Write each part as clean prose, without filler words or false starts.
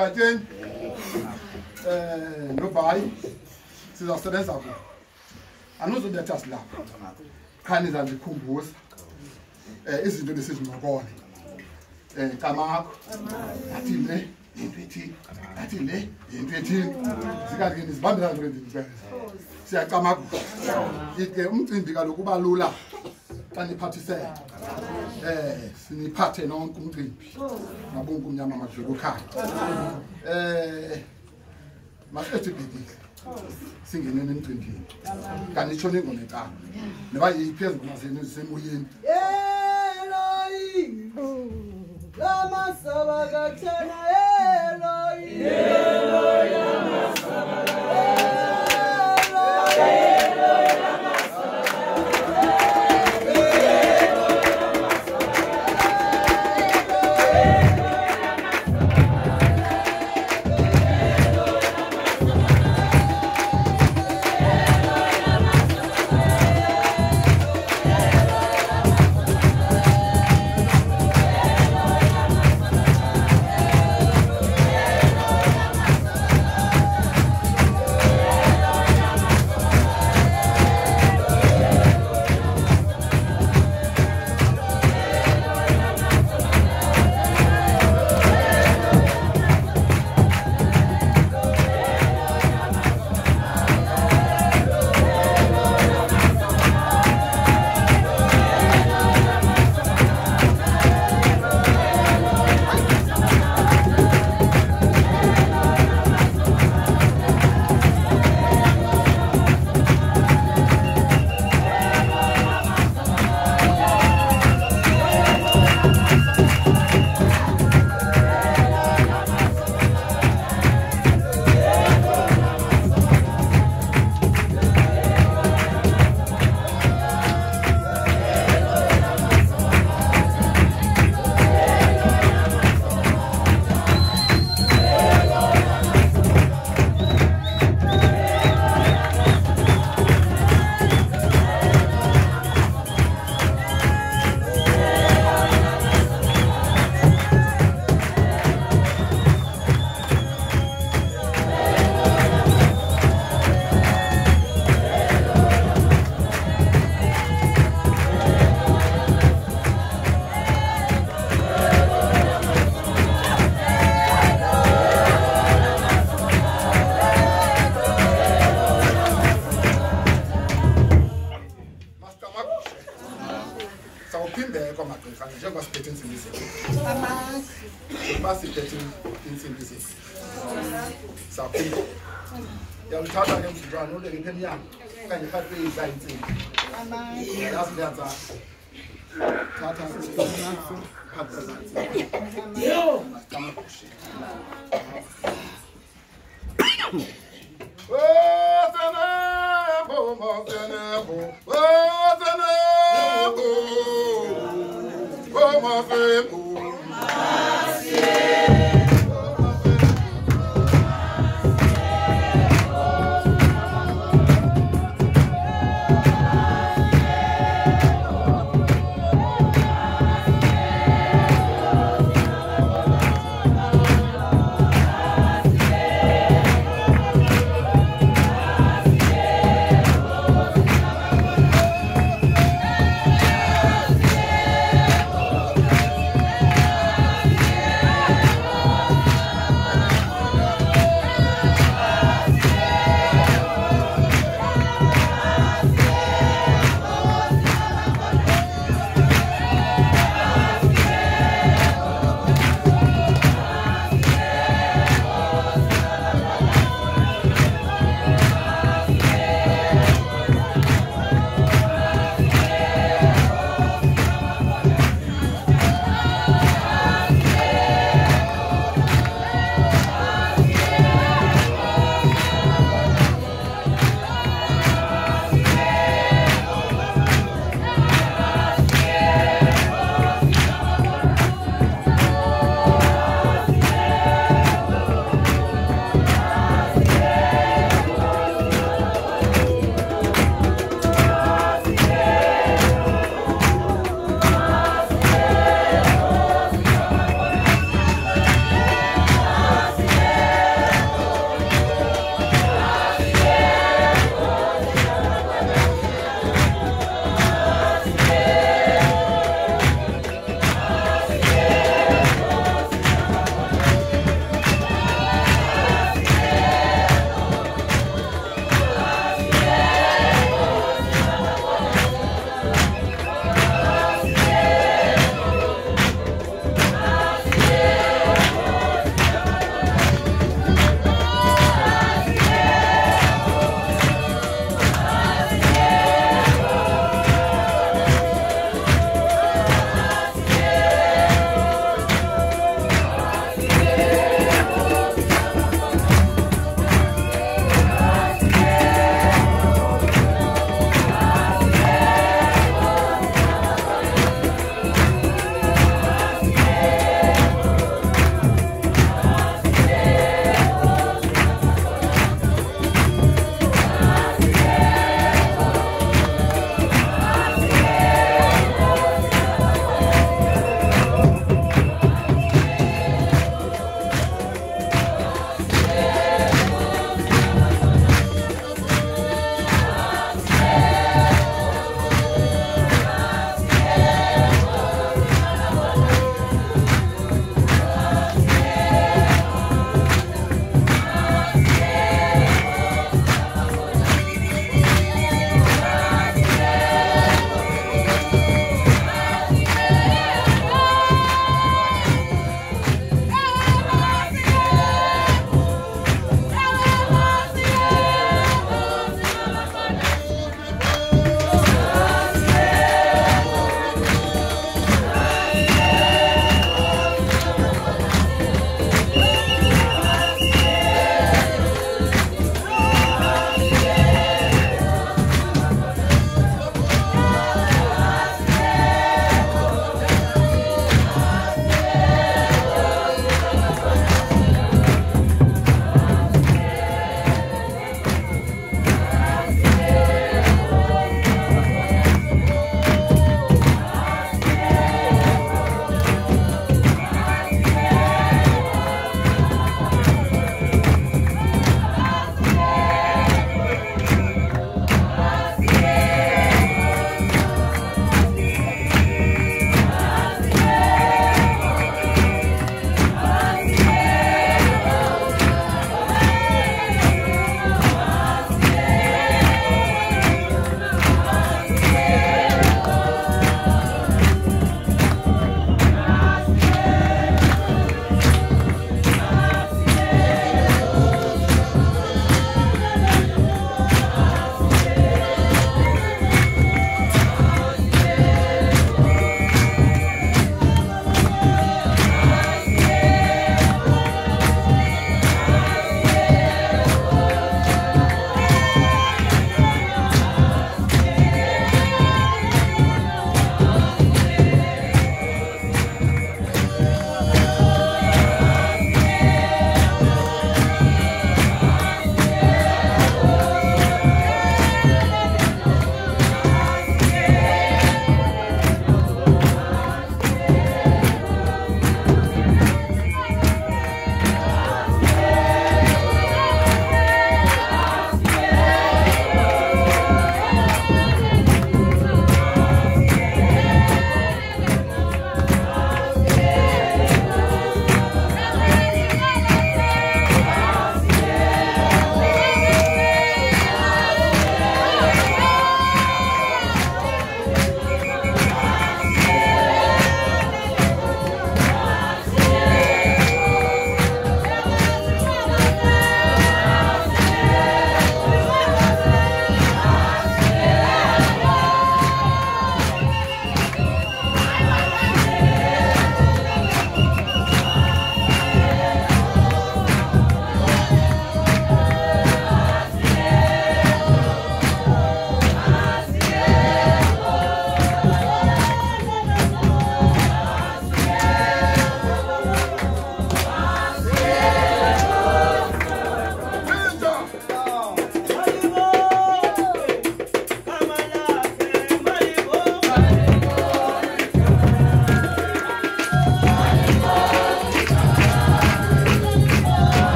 Katjen, nobody, sizasebenza ku. Anozoletha silapha. Khani zandikhumbuza. Izinto lesizimokole. Kamakho. Athi le, into ethi, athi le, into ethi. Sikathi nizibambela zonke izinto. Siyacama ke umcimbi kaloku uba lula xa niphathisene. Siniphathe nonke umcimbi. Nabonke umnyama majulu ukhaya. Masithi bhekile. Singenene emcimbini. Kanitsho ningonekanga. Neba yiphezulu nasenu zisemoyeni. Elohim. Lama sabakathana Elohim. Elohim lama sabakathana.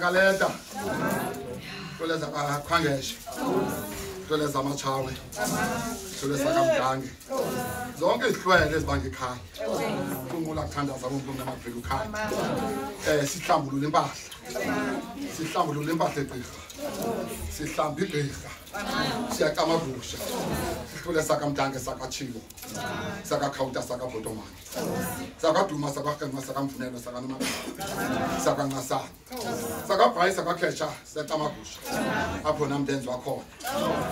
Kaleta. Toleza Kwangesh. Toleza Machawe. Toleza Kamgange. Zonke izihlwele ezibangekhaya. Kungula kuthandaza uNkulunkulu namaveli ukhaya. Sihlambulule impahla. Sihlambulule impahla egqirha. Sihlamba igqirha. Siyakamabusha. Sihlule sakamdange sakachiwo. Sakakhawuta sakabhotomani. Sakaduma sakahengwa sakamfunelo sakanoma. Sakanqasana. Sakabhayi sakakhesha sekamabusha. Apho namdenzi wakhona.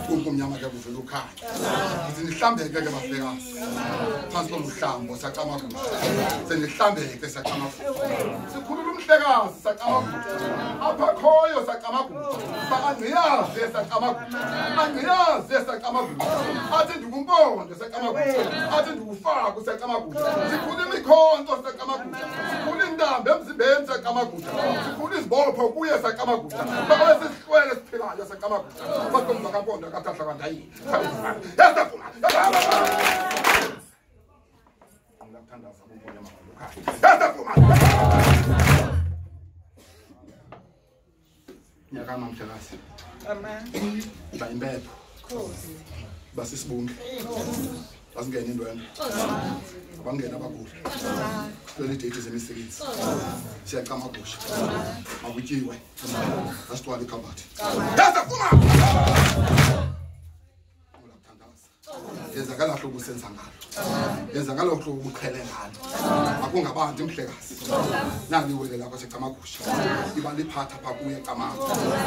Kumnyama ke kuvela ukhaya. Sinihlambeke ke bafekazi. Phansi komhlambo sakamabusha. Senihlambeke sakamabusha. Sikhulula umhlekazi sakamabusha. Apha khoyo sakamabusha. Sakangciyazi sakamabusha. Angiyazi sakamabusha. Athi ndikumpondo sakamabusha. Athi ndikufaka sakamabusha. Sikhulula imikhonto sakamabusha. Sikhulula indambe emzimbeni sakamabusha. Sikhulula izibopho kuye sakamabusha. Baba sesihlwele siphilayo sakamabusha. Bakomba kampondo kathahla kandayi. Yasafuna. Ngiyathandaza ukubona amaholo. Yasafuna. Nyakama mhlekazi. Amen. Ba impepho. Khosi. Basisibunge. Basingena indwendwe. Abangena abagula. Sicela date zemisebenzi. Siyakamabusha. Akutyiwe. Asitwala ikhabathi. Yasafuna. Yenza ngalo hlobo senza ngalo. Yenza ngalo hlobo ubuqhele ngalo. Akungabantu mhlekazi. Nali wele lapha sekamagusha. Ibali phatha pha kuye kamama.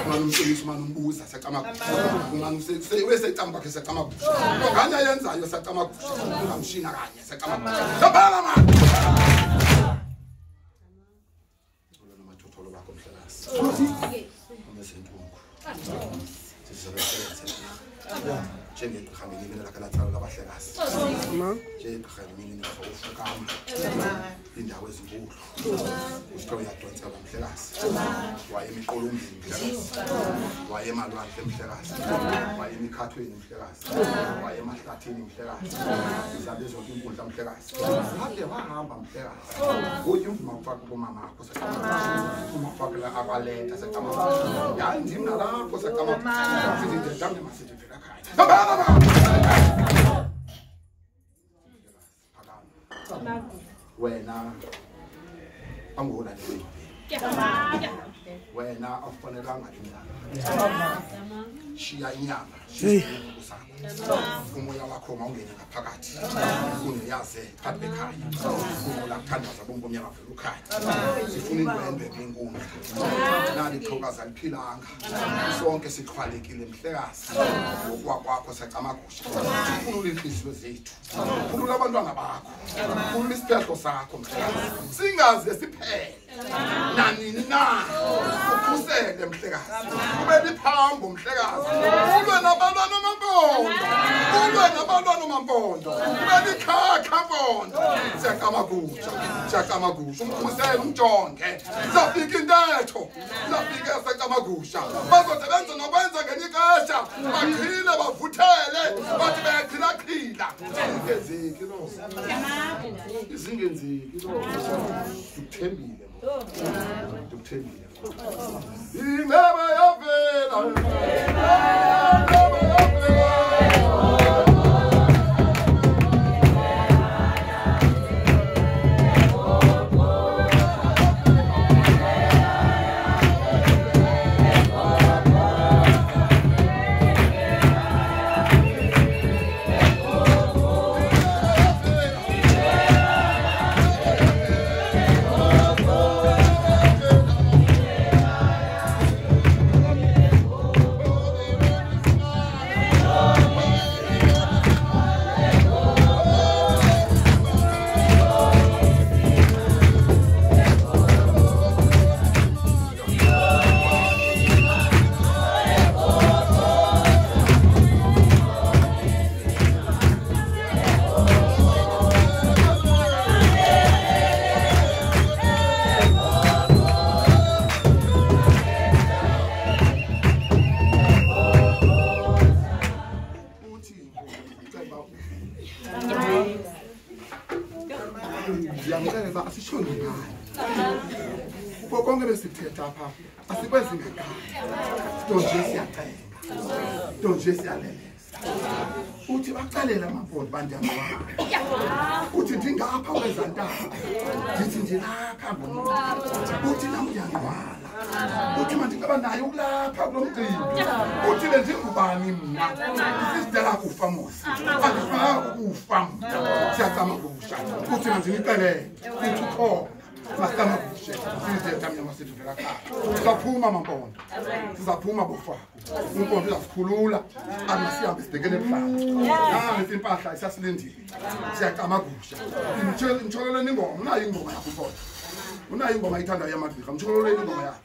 Unganomcebisa umbuza sekamagusha. Unganomse ecamba ke sekamagusha. Nganya yenzayo sekamagusha. Ungamshina kanye sekamagusha. Sabala man. Ulona mathotholo bakho mhlekazi. Unesentungu. Sisebenza. Njengegqhamini mina lakhe latsala labahlekazi. Njengegqhamini mina ufukama. Indawo ezinkulu. Usithola yadonsa kamhlekazi. Waye emiqolombini mhlekazi. Waye emalwandle mhlekazi. Waye emikhathweni mhlekazi. Waye emahlathini mhlekazi. Izabe zonke inkundla mhlekazi. Hade wahamba mhlekazi. Uthi umvuma ufaka kumama wakho sekamabusha. Umafakela abaleta sekamabusha. Ya ndimna lapho sekamabusha. Sithi ndambe masithi phela khaya. Wena angona nje. Wena afanelanga indaba. Shiya inyama. Umoya wakho mawungene ngaphakathi. Uneyaze phakathi ekhaya. Ukula kuthandaza bonke umnyama vele ukhaya. Sifuna indwendwe enkulu. Nali thokaza liphilanga. Sonke sikhwalekile mhlekazi. Ngokwakho sakamagusha. Sikhulula inhliziyo zethu. Khulula abantwana bakho. Khulula isiphehlo sakho mhlekazi. Singaze siphele. Nanini na. Ukhusele mhlekazi. Ube liphambo mhlekazi. Ulwe nabantwana mampondo. Ulwe nabantwana mampondo. Ube likhakha mpondo. Sakamagusha. Sakamagusha. Umkhusele umjonge. Zafika intetho. Zafika sakamagusha. Bazosebenza nokwenza ngenikasha. Bakhile bavuthele. Bathi bayakhila. Ingenzeki lo. Izingenzeki lo. Uthembile. Uthembile. Ingaba yavela. Ingaba yavela. phakathi kwezingekhaya ntonje siyacenga ntonje siyaleleza uthi bacalela amabhondi bandiyana uthi ndingapha kwezantaba ndithi ndilapha uthi namuyangibala uthi mandingaba nayo ukulapha kulo mcimbi uthi le ndingubani mna ndisidala kufa mosi andifuna ukufa mna siyacama kusha uthi mandinicelele uthi ukhona masicama kushe sizetamnyama sethu vela khaya sizaphuma mampondo sizaphuma bofako umpondo uzasikhulula amasihambe sibhekele ebuhlanti nansi impahla isasilindile siyacama kusha imtshololeni ingoma unayo ingoma yakho mpondo unayo ingoma ayithandayo yamadlika mtshololeni ingoma yakho